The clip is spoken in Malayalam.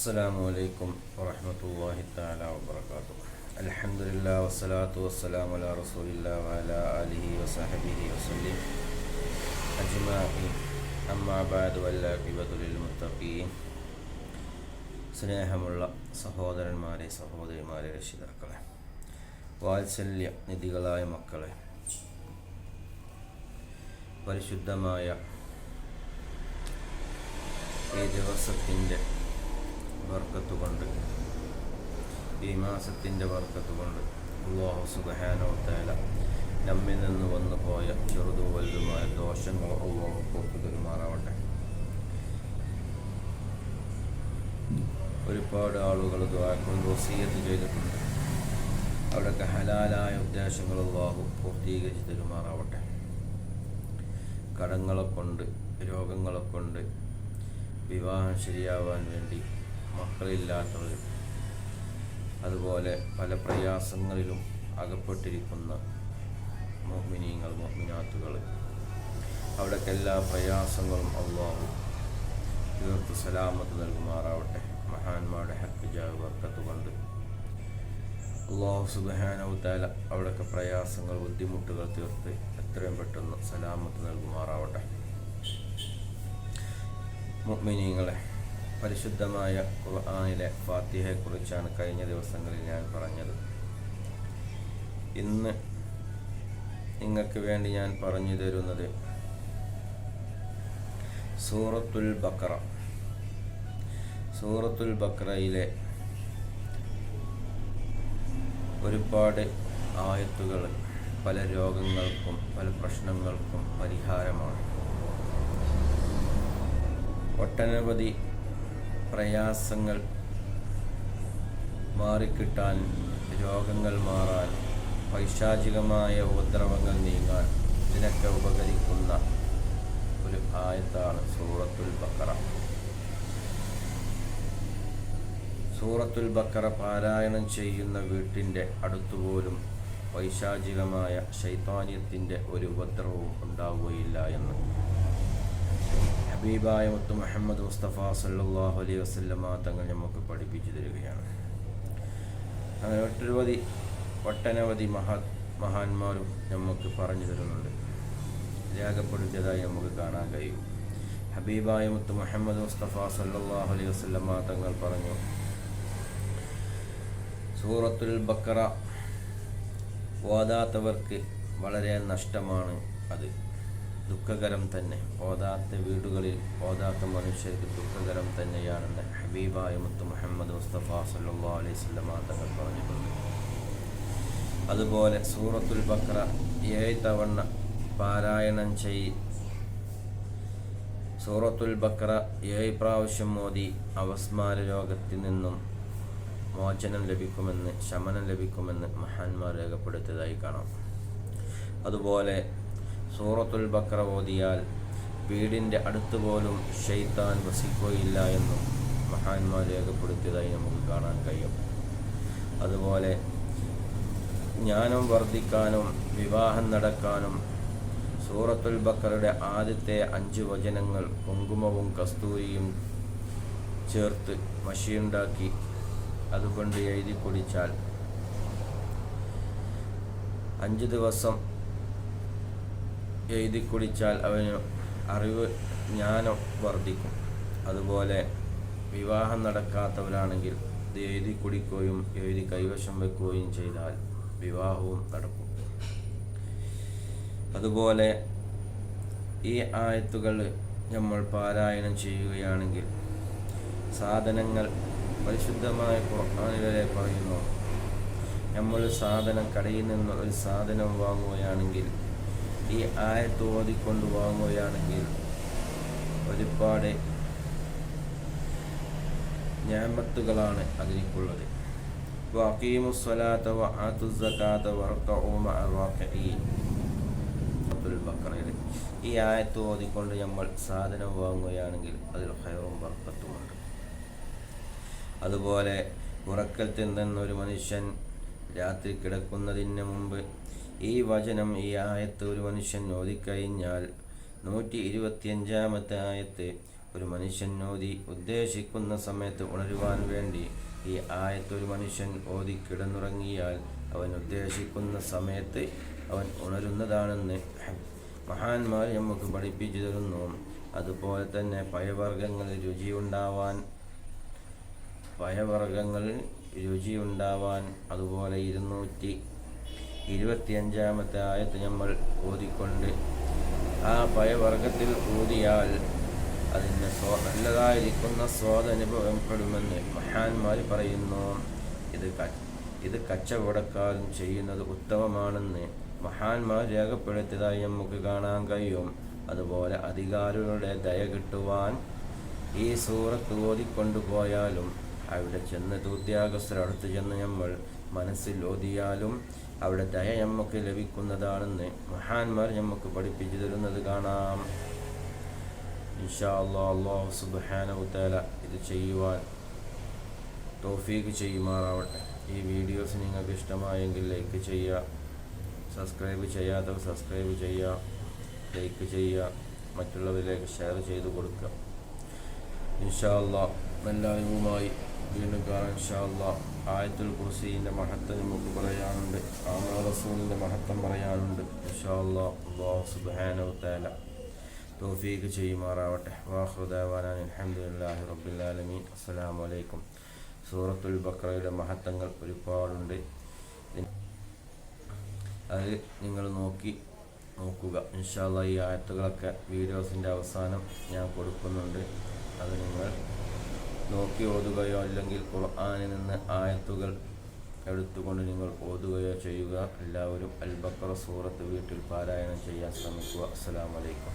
അസ്സലാമു വറഹ്മത്തുള്ളാഹി തആല വബറകാതുഹു. അൽഹംദുലില്ലാഹി വസ്സലാത്തു വസ്സലാമു അലാ റസൂലില്ലാഹി വഅലാ ആലിഹി വസഹ്ബിഹി വസല്ലം അജ്മഈൻ. അമ്മാ ബഅദു വല്ലാഖിബതു ലിൽ മുത്തഖീൻ. സ്നേഹമുള്ള സഹോദരന്മാരെ, സഹോദരിമാരെ, രക്ഷിതാക്കളെ, വാത്സല്യ നിധികളായ മക്കളെ, പരിശുദ്ധമായ ഈ ദിവസത്തിൻ്റെ ബർക്കത്തുകൊണ്ട്, ഈ മാസത്തിൻ്റെ ബർക്കത്തുകൊണ്ട് അല്ലാഹു സുബ്ഹാനഹു വ തആല നമ്മിൽ നിന്ന് വന്നു പോയ ചെറുതും വലുതുമായ ദോഷങ്ങൾ അല്ലാഹു പുറത്തു തരുമാറാവട്ടെ. ഒരുപാട് ആളുകൾ ദുആ വസിയ്യത്ത് ചെയ്തിട്ടുണ്ട്. അവിടെയൊക്കെ ഹലാലായ ഉദ്ദേശങ്ങൾ അല്ലാഹു പൂർത്തീകരിച്ച് തരുമാറാവട്ടെ. കടങ്ങളെ കൊണ്ട്, രോഗങ്ങളെ കൊണ്ട്, വിവാഹം ശരിയാവാൻ വേണ്ടി മക്കളില്ലാത്തവർ, അതുപോലെ പല പ്രയാസങ്ങളിലും അകപ്പെട്ടിരിക്കുന്ന മുഅ്മിനീങ്ങൾ, മുഅ്മിനാത്തുകൾ, അവിടേക്ക് എല്ലാ പ്രയാസങ്ങളും അല്ലാഹു തീർത്ത് സലാമത്ത് നൽകുമാറാവട്ടെ. മഹാന്മാരുടെ ഹക്ക് ജാഹ് ബർക്കത്ത് കൊണ്ട് അല്ലാഹു സുബ്ഹാനഹു വ തആല അവിടേക്ക് പ്രയാസങ്ങൾ, ബുദ്ധിമുട്ടുകൾ തീർത്ത് എത്രയും പെട്ടെന്ന് സലാമത്ത് നൽകുമാറാവട്ടെ. മുഅ്മിനീങ്ങളെ, പരിശുദ്ധമായ ഖുർആനിലെ ഫാത്തിഹയെക്കുറിച്ചാണ് കഴിഞ്ഞ ദിവസങ്ങളിൽ ഞാൻ പറഞ്ഞത്. ഇന്ന് നിങ്ങൾക്ക് വേണ്ടി ഞാൻ പറഞ്ഞു തരുന്നത് സൂറത്തുൽ ബഖറ. സൂറത്തുൽ ബഖറയിലെ ഒരുപാട് ആയത്തുകൾ പല രോഗങ്ങൾക്കും പല പ്രശ്നങ്ങൾക്കും പരിഹാരമാണ്. ഒട്ടനവധി പ്രയാസങ്ങൾ മാറിക്കിട്ടാൻ, രോഗങ്ങൾ മാറാൻ, പൈശാചികമായ ഉപദ്രവങ്ങൾ നീങ്ങാൻ ഇതിനൊക്കെ ഉപകരിക്കുന്ന ഒരു ആയത്താണ് സൂറത്തുൽ ബഖറ. സൂറത്തുൽ ബഖറ പാരായണം ചെയ്യുന്ന വീട്ടിൻ്റെ അടുത്തുപോലും പൈശാചികമായ ശൈത്താന്യത്തിൻ്റെ ഒരു ഉപദ്രവവും ഉണ്ടാവുകയില്ല എന്ന് ഹബീബായ മുത്ത് മുഹമ്മദ് മുസ്തഫ സല്ലല്ലാഹു അലൈഹി വസല്ലമ തങ്ങൾ നമുക്ക് പഠിപ്പിച്ചു തരികയാണ്. അങ്ങനെ ഒട്ടനവധി മഹാന്മാരും നമുക്ക് പറഞ്ഞു തരുന്നുണ്ട്, രേഖപ്പെടുത്തിയതായി നമുക്ക് കാണാൻ കഴിയും. ഹബീബായ മുത്ത് മുഹമ്മദ് മുസ്തഫ സല്ലല്ലാഹു അലൈഹി വസല്ലമ തങ്ങൾ പറഞ്ഞു, സൂറത്തുൽ ബഖറ ഓതാത്തവർക്ക് വളരെ നഷ്ടമാണ്, അത് ദുഃഖകരം തന്നെ. ഓതാത്ത വീടുകളിൽ, ഓതാത്ത മനുഷ്യർക്ക് ദുഃഖകരം തന്നെയാണെന്ന് ഹബീബായ മുത്ത് മുഹമ്മദ് മുസ്തഫ സല്ലല്ലാഹു അലൈഹി വസല്ലം തങ്ങൾ പറഞ്ഞിട്ടുണ്ട്. അതുപോലെ സൂറത്തുൽ ബഖറ 7 തവണ പാരായണം സൂറത്തുൽ ബഖറ 7 പ്രാവശ്യം ഓതി അവസ്മാര രോഗത്തിൽ നിന്നും മോചനം ലഭിക്കുമെന്ന്, ശമനം ലഭിക്കുമെന്ന് മഹാന്മാർ രേഖപ്പെടുത്തിയതായി കാണാം. അതുപോലെ സൂറത്തുൽ ബഖറ ഓതിയാൽ വീടിൻ്റെ അടുത്ത് പോലും ശൈത്താൻ വസിക്കുകയില്ല എന്നും മഹാന്മാർ രേഖപ്പെടുത്തിയതായി നമുക്ക് കാണാൻ കഴിയും. അതുപോലെ ജ്ഞാനം വർദ്ധിക്കാനും വിവാഹം നടക്കാനും സൂറത്തുൽ ബഖറയുടെ ആദ്യത്തെ 5 വചനങ്ങൾ കുങ്കുമവും കസ്തൂരിയും ചേർത്ത് മഷിയുണ്ടാക്കി അതുകൊണ്ട് എഴുതി കുടിച്ചാൽ 5 ദിവസം എഴുതി കുടിച്ചാൽ അവന് അറിവ്, ജ്ഞാനം വർദ്ധിക്കും. അതുപോലെ വിവാഹം നടക്കാത്തവരാണെങ്കിൽ ഇത് എഴുതി കുടിക്കുകയും എഴുതി കൈവശം വെക്കുകയും ചെയ്താൽ വിവാഹവും നടക്കും. അതുപോലെ ഈ ആയത്തുകൾ നമ്മൾ പാരായണം ചെയ്യുകയാണെങ്കിൽ സാധനങ്ങൾ, പരിശുദ്ധമായ ഖുർആനിലെ പറയുന്നു, നമ്മൾ കടയിൽ നിന്ന് ഒരു സാധനം വാങ്ങുകയാണെങ്കിൽ, ഈ ആയത്ത് ഓതിക്കൊണ്ട് വാങ്ങുകയാണെങ്കിൽ ഒരുപാട് നിഅമത്തുകളാണ് അതിലേക്കുള്ളത്. വഅഖീമുസ്സലാത്ത വആതുസ് സകാത്ത വർക്കഉ മഅർ റാക്കിഈൻ. സൂറത്തുൽ ബഖറയിൽ ഈ ആയത്ത് ഓതിക്കൊണ്ട് നമ്മൾ സാധനം വാങ്ങുകയാണെങ്കിൽ അതിൽ ഖൈറും ബർക്കത്തുമുണ്ട്. അതുപോലെ ഉറക്കത്തിൽ നിന്നൊരു മനുഷ്യൻ രാത്രി കിടക്കുന്നതിന് മുമ്പ് ഈ വചനം, ഈ ആയത്ത് ഒരു മനുഷ്യൻ ഓതിക്കഴിഞ്ഞാൽ 125-ാമത്തെ ആയത്ത് ഒരു മനുഷ്യൻ ഓതി ഉദ്ദേശിക്കുന്ന സമയത്ത് ഉണരുവാൻ വേണ്ടി ഈ ആയത്ത് ഒരു മനുഷ്യൻ ഓതി കിടന്നുറങ്ങിയാൽ അവൻ ഉദ്ദേശിക്കുന്ന സമയത്ത് അവൻ ഉണരുന്നതാണെന്ന് മഹാന്മാർ നമുക്ക് പഠിപ്പിച്ചു തരുന്നു. അതുപോലെ തന്നെ പഴവർഗ്ഗങ്ങൾ രുചിയുണ്ടാവാൻ അതുപോലെ 225 ആയത്ത് നമ്മൾ ഓതിക്കൊണ്ട് ആ പഴവർഗ്ഗത്തിൽ ഊതിയാൽ അതിന് നല്ലതായിരിക്കുന്ന സ്വാദനുഭവപ്പെടുമെന്ന് മഹാന്മാർ പറയുന്നു. ഇത് കച്ചവടക്കാരും ചെയ്യുന്നത് ഉത്തമമാണെന്ന് മഹാന്മാർ രേഖപ്പെടുത്തിയതായി നമുക്ക് കാണാൻ കഴിയും. അതുപോലെ അധികാരികളുടെ ദയ കിട്ടുവാൻ ഈ സൂറത്ത് ഓതിക്കൊണ്ടുപോയാലും അവിടെ ചെന്ന് ദൂത്യാഗസ്ഥരടുത്ത് ചെന്ന് നമ്മൾ മനസ്സിൽ ഓതിയാലും അവിടെ ദയ നമുക്ക് ലഭിക്കുന്നതാണെന്ന് മഹാന്മാർ നമുക്ക് പഠിപ്പിച്ചു തരുന്നത് കാണാം. ഇൻഷാ അല്ലാഹ് അല്ലാഹു സുബ്ഹാനഹു തആല ഇത് ചെയ്യുവാൻ തൗഫീഖ് ചെയ്യുമാറാവട്ടെ. ഈ വീഡിയോസ് നിങ്ങൾക്ക് ഇഷ്ടമായെങ്കിൽ ലൈക്ക് ചെയ്യുക, സബ്സ്ക്രൈബ് ചെയ്യാത്തവർ സബ്സ്ക്രൈബ് ചെയ്യുക, ലൈക്ക് ചെയ്യുക, മറ്റുള്ളവരിലേക്ക് ഷെയർ ചെയ്ത് കൊടുക്കുക. ഇൻഷാ അല്ലാഹ് നല്ല അറിവുമായി വീണ്ടും കാണാം. ഇൻഷാ അല്ലാഹ് ആയത്തുൽ കുർസിയുടെ മഹത്വം നമുക്ക് പറയാനുണ്ട്, ആമന റസൂലിൻ്റെ മഹത്വം പറയാനുണ്ട്. ഇൻഷാ അല്ലാഹ് അല്ലാഹു സുബ്ഹാനഹു തആല തൗഫീഖ് ചെയ്യുമാറാവട്ടെ. വാഖിറു ദഅവാനാ അൽഹംദുലില്ലാഹി റബ്ബിൽ ആലമീൻ. അസ്സലാമു അലൈക്കും. സൂറത്തുൽ ബഖറയുടെ മഹത്വങ്ങൾ ഒരുപാടുണ്ട്. അത് നിങ്ങൾ നോക്കുക. ഇൻഷാ അല്ലാഹ് ഈ ആയത്തുകളൊക്കെ വീഡിയോസിൻ്റെ അവസാനം ഞാൻ കൊടുക്കുന്നുണ്ട്. അത് നിങ്ങൾ നോക്കി ഓതുകയോ അല്ലെങ്കിൽ ഖുർആനിൽ നിന്ന് ആയത്തുകൾ എടുത്തുകൊണ്ട് നിങ്ങൾ ഓതുകയോ ചെയ്യുക. എല്ലാവരും അൽ ബഖറ സൂറത്ത് വീട്ടിൽ പാരായണം ചെയ്യാൻ ശ്രമിക്കുക. അസ്സലാമു അലൈക്കും.